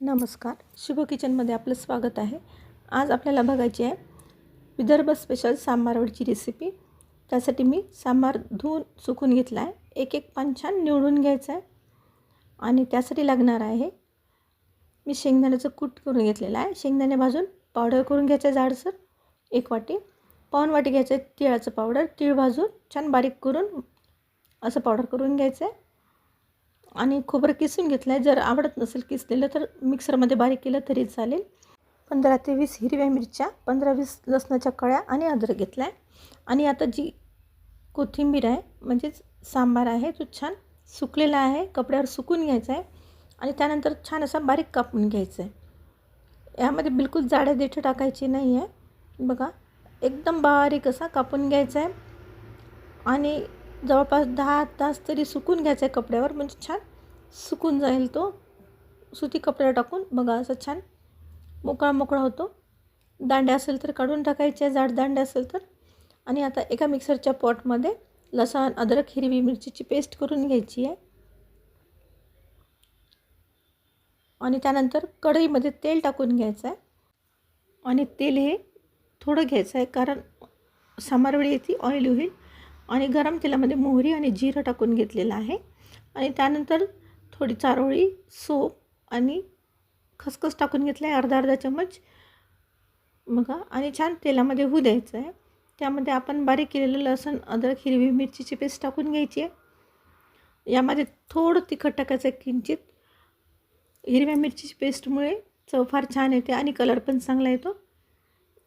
नमस्कार, शुभ किचनमध्ये आपलं स्वागत आहे. आज आपल्याला बघायची आहे विदर्भ स्पेशल सांबारवडीची रेसिपी. त्यासाठी मी सांबार धुवून सुकून घेतला आहे. एक एक पान छान निवडून घ्यायचं आहे आणि त्यासाठी लागणार आहे मी शेंगदाण्याचं कूट करून घेतलेलं आहे. शेंगदाणे भाजून पावडर करून घ्यायचं आहे जाडसर 1 वाटी. पाऊण वाटी घ्यायचं आहे तिळाचं पावडर. तीळ भाजून छान बारीक करून असं पावडर करून घ्यायचं आहे. आणि खोबरं किसून घेतलं आहे. जर आवडत नसेल किसलेलं तर मिक्सरमध्ये बारीक केलं तरी चालेल. 15 ते 20 हिरव्या मिरच्या, 15-20 लसणाच्या कळ्या आणि अद्रक घेतला आहे. आणि आता जी कोथिंबीर आहे म्हणजेच सांबार आहे तो छान सुकलेला आहे, कपड्यावर सुकून घ्यायचा आहे आणि त्यानंतर छान असा बारीक कापून घ्यायचा आहे. यामध्ये बिलकुल जाडे देठं टाकायची नाही आहे. बघा एकदम बारीक असा कापून घ्यायचा आहे आणि जवळपास 10 तास तरी सुकून घ्यायचं आहे कपड्यावर, म्हणजे छान सुकून जाईल तो. सुती कपड्यावर टाकून बघा असं छान मोकळा मोकळा होतो. दांड्या असेल तर काढून टाकायचे, जाड दांड्या असेल तर. आणि आता एका मिक्सरच्या पॉटमध्ये लसूण, अद्रक, हिरवी मिरचीची पेस्ट करून घ्यायची आहे. आणि त्यानंतर कढईमध्ये तेल टाकून घ्यायचं आहे आणि तेल हे थोडं घ्यायचं आहे कारण सांबारवडी आहे ती ऑइल होईल. आणि गरम तेलामध्ये मोहरी आणि जिरं टाकून घेतलेलं आहे. आणि त्यानंतर थोडी चारोळी, सोप आणि खसखस टाकून घेतलं आहे अर्धा चम्मच. बघा आणि छान तेलामध्ये होऊ द्यायचं आहे. त्यामध्ये आपण बारीक केलेलं लसूण, अद्रक, हिरवी मिरचीची पेस्ट टाकून घ्यायची आहे. यामध्ये थोडं तिखट टाकायचं आहे किंचित. हिरव्या मिरचीची पेस्टमुळे चव फार छान येते आणि कलर पण चांगला येतो.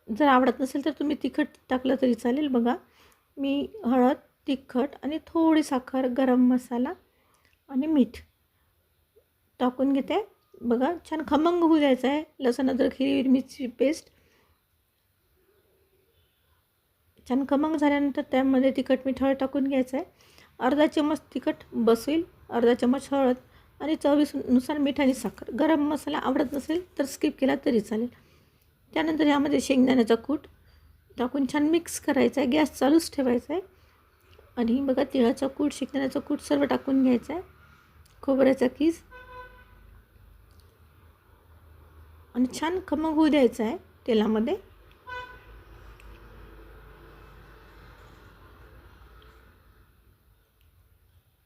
जर आवडत नसेल तर तुम्ही तिखट टाकलं तरी चालेल. बघा मी हळद, तिखट आणि थोडी साखर, गरम मसाला आणि मीठ टाकून घेते. बघा छान खमंग होऊ द्यायचं आहे. लसूण, अद्रक, हिरवी मिरची पेस्ट छान खमंग झाल्यानंतर त्यामध्ये तिखट, मीठ, हळद टाकून घ्यायचं आहे. अर्धा चम्मच तिखट बसवेल, अर्धा चम्मच हळद आणि चवीनुसार मीठ आणि साखर. गरम मसाला आवडत नसेल तर स्किप केला तरी चालेल. त्यानंतर यामध्ये शेंगदाण्याचा कूट टाकून छान मिक्स करायचा आहे. गॅस चालूच ठेवायचा आहे. आणि बघा तिळाचा कूट, शेंगदाण्याचा कूट सर्व टाकून घ्यायचा आहे. खोबऱ्याचा कीस आणि छान खमंग होऊ द्यायचं आहे तेलामध्ये.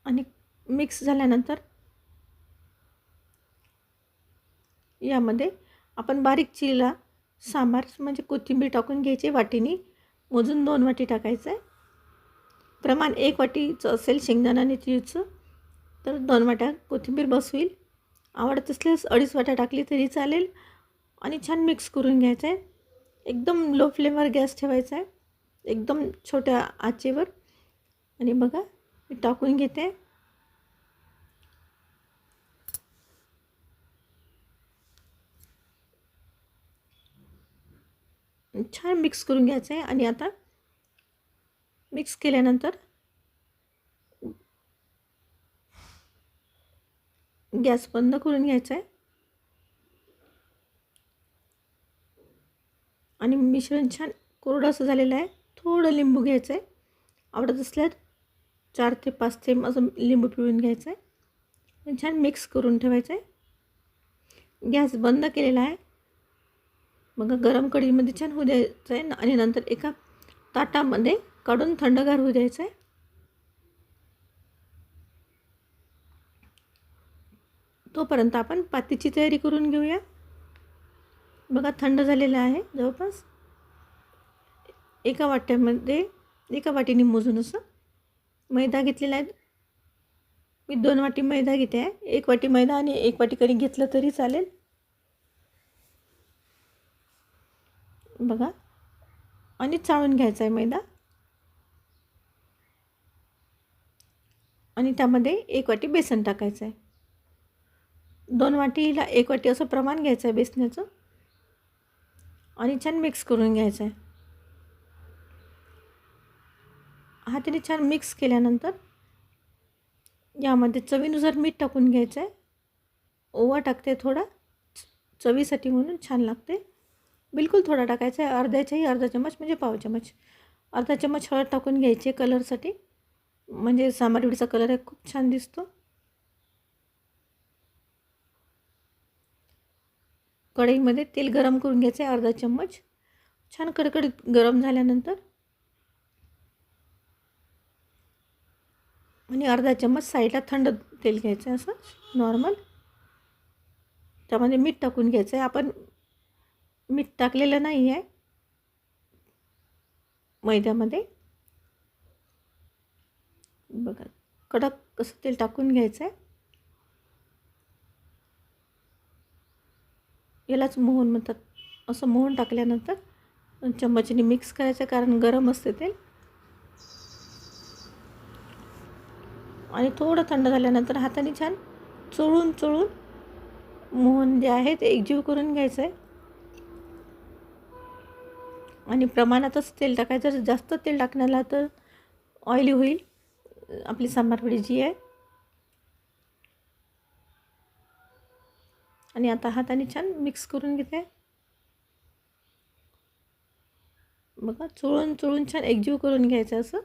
आणि मिक्स झाल्यानंतर यामध्ये आपण बारीक चिरलेला सांबार म्हणजे कोथिंबीर टाकून घ्यायची. वाटीनी मोजून 2 वाटी टाकायचं आहे. प्रमाण 1 वाटीचं असेल शेंगदाणा आणि तीळचं तर 2 वाट्या कोथिंबीर बसवेल. आवडत असल्यास 2.5 वाट्या टाकली तरी चालेल. आणि छान मिक्स करून घ्यायचं आहे. एकदम लो फ्लेमवर गॅस ठेवायचा आहे, एकदम छोट्या आचेवर. आणि बघा मी टाकून घेते. छान मिक्स करून घ्यायचं आहे. आणि आता मिक्स केल्यानंतर गॅस बंद करून घ्यायचा आहे. आणि मिश्रण छान कोरडं असं झालेलं आहे. थोडं लिंबू घ्यायचं आहे. आवडत असल्यास 4 ते 5 थेंब असं लिंबू पिळून घ्यायचं आहे आणि छान मिक्स करून ठेवायचं आहे. गॅस बंद केलेला आहे. मग गरम कढईमध्ये छान होऊ द्यायचं आहे आणि नंतर एका ताटामध्ये काढून थंडगार होऊ द्यायचं आहे. तोपर्यंत आपण पातीची तयारी करून घेऊया. बघा थंड झालेलं आहे. जवळपास एका वाटीने मोजून असं मैदा घेतलेला आहे. मी 2 वाटी मैदा घेते आहे. 1 वाटी मैदा आणि 1 वाटी कणिक घेतलं तरी चालेल. बघा आणि चाळून घ्यायचा आहे मैदा. आणि त्यामध्ये 1 वाटी बेसन टाकायचं आहे. 2 वाटीला 1 वाटी असं प्रमाण घ्यायचं आहे बेसनाचं. आणि छान मिक्स करून घ्यायचं आहे. हाताने छान मिक्स केल्यानंतर यामध्ये चवीनुसार मीठ टाकून घ्यायचं आहे. ओवा टाकते थोडा चवीसाठी म्हणून छान लागते. बिलकुल थोडा टाकायचा आहे. अर्धा चम्मच म्हणजे पाव चम्मच. अर्धा चम्मच हळद टाकून घ्यायची कलरसाठी, म्हणजे सांबारवडीचा कलर आहे खूप छान दिसतो. कढईमध्ये तेल गरम करून घ्यायचं आहे अर्धा चम्मच. छान कडकडीत गरम झाल्यानंतर आणि अर्धा चम्मच साईडला थंड तेल घ्यायचं आहे असं नॉर्मल. त्यामध्ये मीठ टाकून घ्यायचं आहे. आपण मीठ टाकलेलं नाही आहे मैद्यामध्ये. बघा कडक असं तेल टाकून घ्यायचं आहे. यालाच मोहन म्हणतात. असं मोहन टाकल्यानंतर चम्मचीने मिक्स करायचं कारण गरम असते तेल. आणि थोडं थंड झाल्यानंतर हाताने छान चोळून चोळून मोहन जे आहे ते एकजीव करून घ्यायचं आहे. आणि प्रमाणातच तेल टाकायचं. जर जास्त तेल टाकण्याला तर ऑइली होईल आपली सांबारवडी जी आहे. आणि आता हाताने छान मिक्स करून घेते. बघा चोळून चोळून छान एकजीव करून घ्यायचं असं.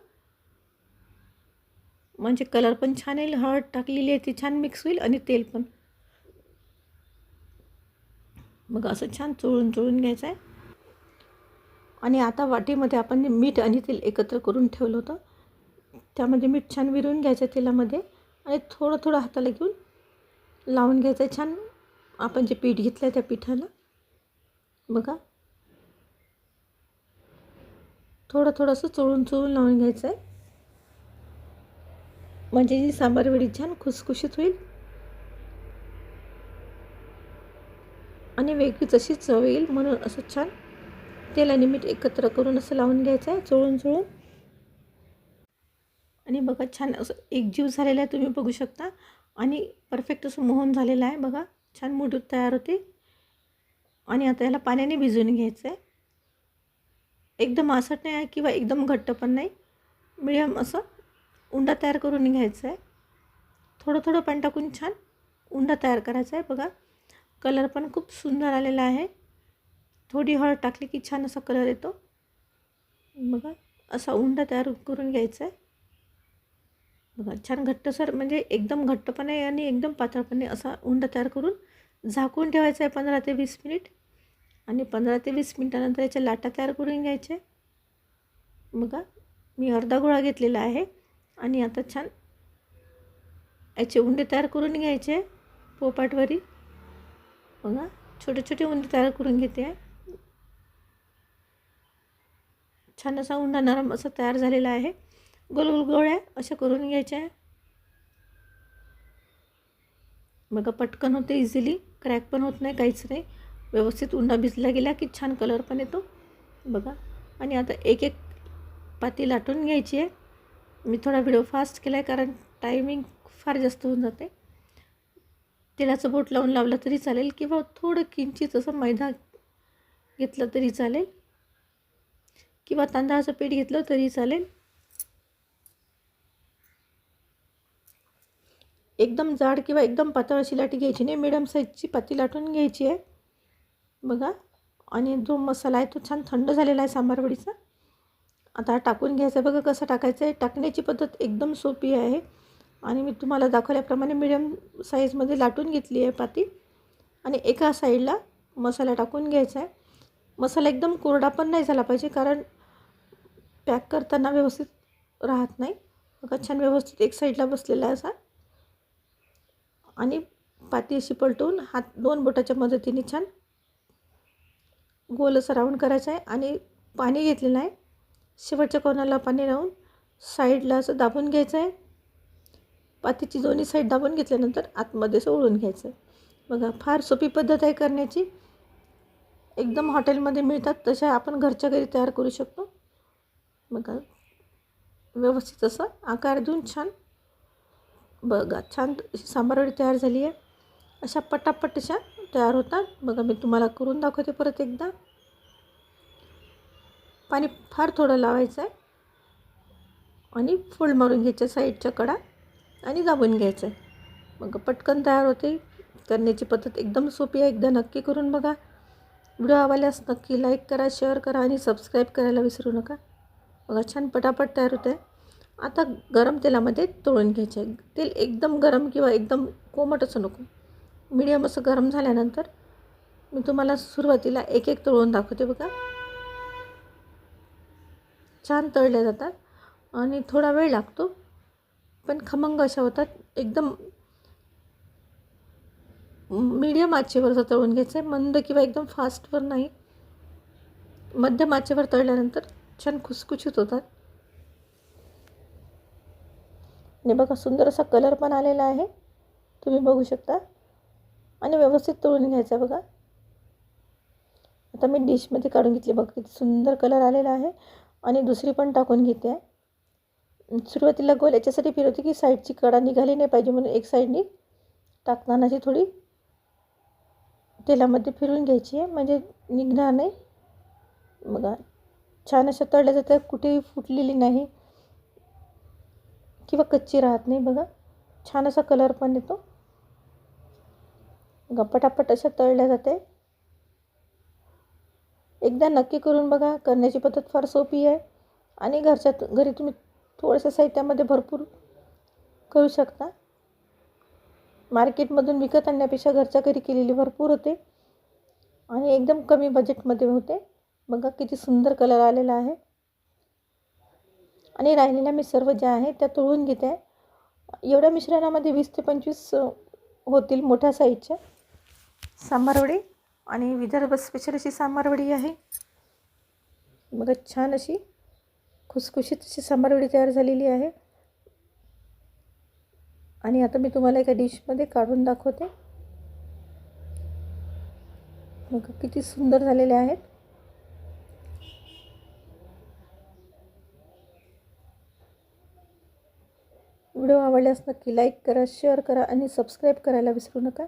म्हणजे कलर पण छान येईल. हळद टाकलेली आहे ती छान मिक्स होईल आणि तेल पण. बघा असं छान चोळून चोळून घ्यायचं आहे. आणि आता वाटीमध्ये आपण मीठ आणि तेल एकत्र करून ठेवलं होतं त्यामध्ये मीठ छान विरवून घ्यायचं तेलामध्ये आणि थोडं थोडं हाताला घेऊन लावून घ्यायचं आहे छान. आपण जे पीठ घेतलं आहे त्या पिठाला बघा थोडं थोडंसं चोळून चोळून लावून घ्यायचं आहे. म्हणजे जी सांबारवडी छान खुसखुशीत होईल आणि वेगळीच अशी चव येईल. म्हणून असं छान तेल आणि मीठ एकत्र करून असं लावून घ्यायचं आहे चोळून चोळून. आणि बघा छान असं एकजीव झालेलं आहे तुम्ही बघू शकता. आणि परफेक्ट असं मोहन झालेलं आहे बघा. छान मुठीत तयार होते. आणि आता याला पाण्याने भिजवून घ्यायचं आहे. एकदम आसट नाही आहे किंवा एकदम घट्ट पण नाही. मिडियम असं उंडा तयार करून घ्यायचं आहे. थोडं थोडं पाणी टाकून छान उंडा तयार करायचा आहे. बघा कलर पण खूप सुंदर आलेला आहे. थोडी हळद टाकली की छान असा कलर येतो. बघा असा उंडा तयार करून घ्यायचा आहे. बघा छान घट्टसर म्हणजे एकदम घट्ट पण आहे आणि एकदम पातळ पण नाही असा उंडा तयार करून झाकून ठेवायचा आहे 15 ते 20 मिनिट. आणि 15 ते 20 मिनिटानंतर याच्या लाटा तयार करून घ्यायचे. बघा मी अर्धा गोळा घेतलेला आहे. आणि आता छान याचे उंडे तयार करून घ्यायचे पोपाटवरी. बघा छोटे छोटे उंडे तयार करून घेते आहे. छान असा उंडा नरम असा तयार झालेला आहे. गोल गोल गोळ्या अशा करून घ्यायच्या आहे. बघा पटकन होते इझिली. क्रॅक पण होत नाही काहीच नाही. व्यवस्थित उंडा भिजला गेला की छान कलर पण येतो बघा. आणि आता एक एक पाती लाटून घ्यायची आहे. मी थोडा व्हिडिओ फास्ट केला आहे कारण टायमिंग फार जास्त होऊन जाते. तेलाचं बोट लावून लावलं तरी चालेल किंवा थोडं किंचित असं मैदा घेतलं तरी चालेल किंवा तांदळाचं पीठ घेतलं तरी चालेल. एकदम जाड किंवा एकदम पातळ अशी लाटी घ्यायची नाही. मिडियम साईजची पाती लाटून घ्यायची आहे बघा. आणि जो मसाला आहे तो छान थंड झालेला आहे सांबारवडीचा. आता टाकून घ्यायचा आहे. बघा कसं टाकायचं आहे. टाकण्याची पद्धत एकदम सोपी आहे. आणि मी तुम्हाला दाखवल्याप्रमाणे मिडियम साईजमध्ये लाटून घेतली आहे पाती. आणि एका साईडला मसाला टाकून घ्यायचा आहे. मसाला एकदम कोरडा पण नाही झाला पाहिजे कारण पॅक करताना व्यवस्थित राहत नाही. बघा छान व्यवस्थित एक साईडला बसलेला आहे असा. आणि पाती अशी पलटवून हात 2 बोटाच्या मदतीने छान गोल असं राऊंड करायचं आहे. आणि पाणी घेतलेलं आहे. शेवटच्या कोणाला पाणी लावून साईडला असं दाबून घ्यायचं आहे. पातीची दोन्ही साईड दाबून घेतल्यानंतर आतमध्ये असं ओळून घ्यायचं आहे. बघा फार सोपी पद्धत आहे करण्याची. एकदम हॉटेलमध्ये मिळतात तशा आपण घरच्या घरी तयार करू शकतो. बघा व्यवस्थित असं आकार देऊन छान बघा छान सांबारवडी तयार झाली आहे. अशा पटापट अशा तयार होतात. बघा मी तुम्हाला करून दाखवते परत एकदा. पाणी फार थोडं लावायचं आहे आणि फोल्ड मारून घ्यायच्या साईडच्या कडा आणि दाबून घ्यायचं आहे. मग पटकन तयार होते. करण्याची पद्धत एकदम सोपी आहे. एकदा नक्की करून बघा. व्हिडिओ आवडल्यास नक्की लाईक करा, शेअर करा आणि सबस्क्राईब करायला विसरू नका. बघा छान पटापट तयार होते. आता गरम तेलामध्ये तळून घ्यायचे. तेल एकदम गरम किंवा एकदम कोमट असं नको. मीडियम असं गरम झाल्यानंतर मी तुम्हाला सुरुवातीला एक एक तळून दाखवते बघा. छान तळल्या जातात आणि थोडा वेळ लागतो, पण खमंग अशा होतात. एकदम मीडियम आचेवर तळून घ्यायचं आहे, मंद किंवा एकदम फास्टवर नाही. मध्यम आचेवर तळल्यानंतर छान खुसखुशीत होतात. आणि बघा सुंदर असा कलर पण आलेला आहे, तुम्ही बघू शकता. आणि व्यवस्थित तळून घ्यायचं बघा. आता मी डिशमध्ये काढून घेतली. बघा किती सुंदर कलर आलेला आहे. आणि दुसरी पण टाकून घेते आहे. सुरुवातीला गोल याच्यासाठी फिरवते की साईडची कडा निघाली नाही पाहिजे, म्हणून एक साईडनी टाकताना अशी थोडी तेलामध्ये फिरवून घ्यायची आहे, म्हणजे निघणार नाही. बघा छान अशा तळल्या जातात, कुठेही फुटलेली नाही किंवा कच्ची राहत नाही. बघा छान असा कलर पण येतो. बघा पटापट अशा तळल्या जाते. एकदा नक्की करून बघा. करण्याची पद्धत फार सोपी आहे आणि घरी तुम्ही थोड्याशा साहित्यामध्ये भरपूर करू शकता. मार्केटमधून विकत आणण्यापेक्षा घरच्या घरी केलेली भरपूर होते आणि एकदम कमी बजेटमध्ये होते. बघा किती सुंदर कलर आलेला आहे. आणि राहिलेल्या मी सर्व ज्या आहे त्या तळून घेते आहे. एवढ्या मिश्रणामध्ये 20 ते 25 होतील मोठ्या साईजच्या सांबारवडी. आणि विदर्भ स्पेशल अशी सांबारवडी आहे. बघा छान अशी खुसखुशीत अशी सांबारवडी तयार झालेली आहे. आणि आता मी तुम्हाला एका डिशमध्ये काढून दाखवते. बघा किती सुंदर झालेले आहेत. व्हिडिओ आवडल्यास नक्की लाईक करा, शेअर करा आणि सबस्क्राईब करायला विसरू नका.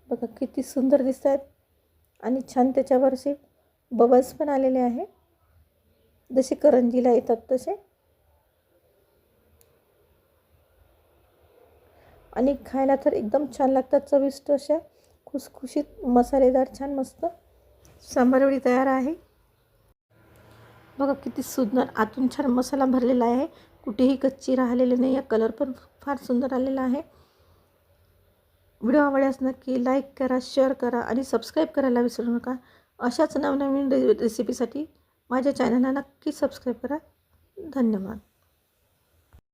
बघा किती सुंदर दिसत आहेत आणि छान त्याच्यावरचे बबल्स पण आलेले आहे, जसे करंजीला येतात तसे. आणि खायला तर एकदम छान लागतात, चविष्ट अशा खुसखुशीत मसालेदार छान मस्त सांबारवडी तयार आहे. बघा किती सुंदर आतून छान मसाला भरलेला आहे, कुठेही कच्ची राहिलेली नाही आहे. कलर पण फार सुंदर आलेला आहे. व्हिडिओ आवडल्यास नक्की लाईक करा, शेअर करा आणि सबस्क्राईब करायला विसरू नका. अशाच नवनवीन रेसिपीसाठी माझ्या चॅनलला नक्की सबस्क्राईब करा. धन्यवाद.